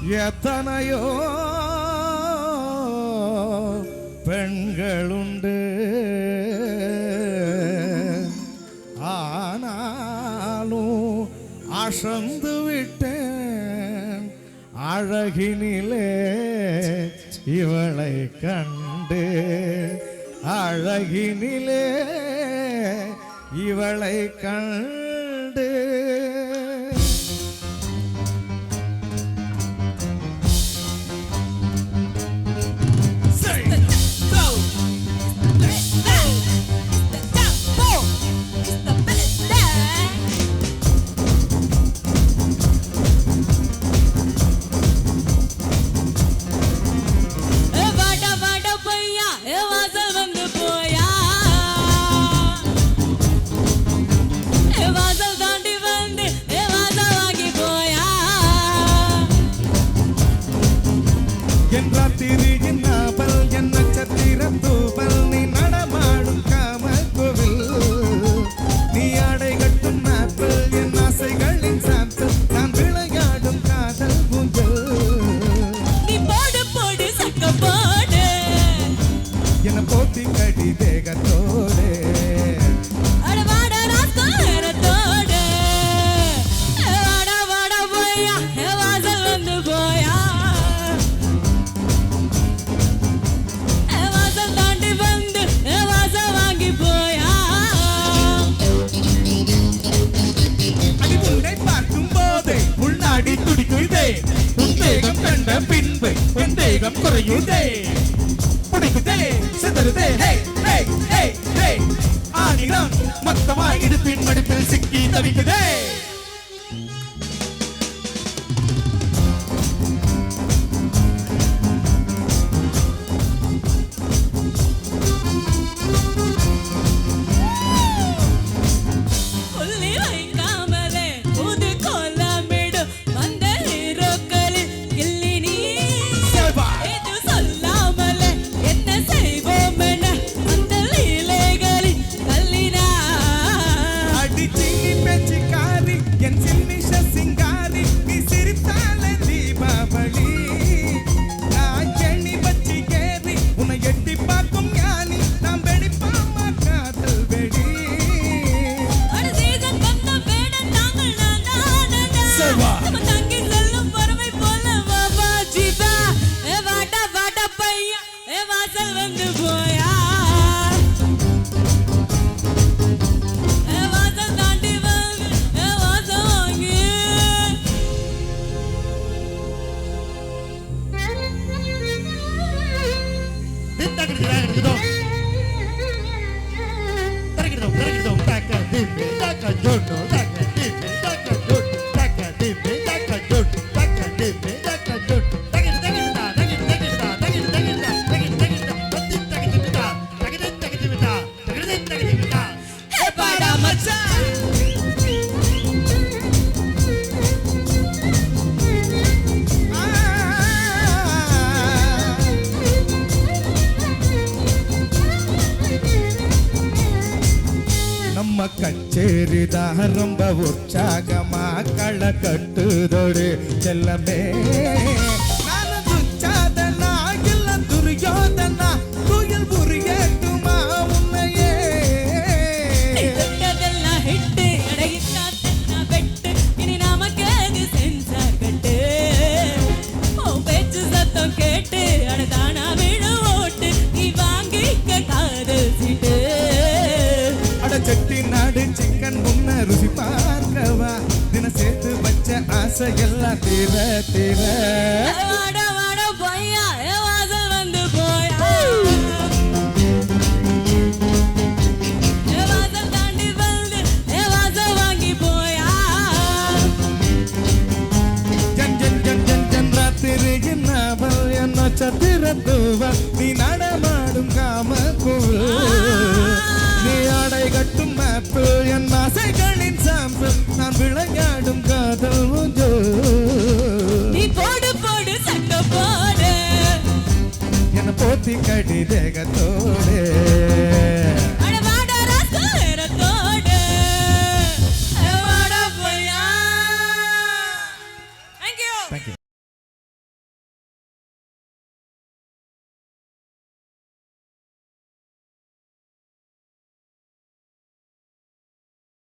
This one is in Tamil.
எத்தனையோ பெண்களுண்டு ஆனாலும் அசந்து விட்டேன் அழகினிலே இவளை கண்டு அழகினிலே இவளை கண்டு பின்பு என் தேகம் குறையுதே பிடிக்குதே சிதறுதே ஆணிடம் மொத்தமாய் இடுப்பின் மடிப்பில் சிக்கி தவிக்குதே கச்சேரிதான் ரொம்ப உற்சாகமா களை கட்டுதொரு செல்லமே நான் துச்சாதனா இல்ல துரியோதனா துயில் புரியட்டுமா உன்னையே இதெல்லாம் ஹிட்டு அடகிட்டாத்தனா வெட்டு இனி நமக்கு அது சென்சார் கட்டு ஓ பேச்சு சத்தம் கேட்டு அடதானா விழு ஓட்டு நீ வாங்கிக்க காதல் சீட்டு செட்டி நாடு சிக்கன் முன்ன ருசி பார்க்கவா தின சேர்த்து வச்ச ஆசை எல்லாம் தீர தீர போயா வாசல் வந்து போயா வாசல் தாண்டி வந்து வாசல் வாங்கி போயா ஜன் ஜன் ஜன் ஜன் ஜன் ராத்திரி என்னவள் என்ன சத்திரத்துவ நீ நடமாடும் காம நீ ஆடை கட்டும் மேப்பு என் ஆசைகளின் சாம்பு நான் விளையாடும் காதல் ஊஞ்சோ நீ போடு போடு சட்ட போடு என்ன போத்தி கடி தேகத்தோடு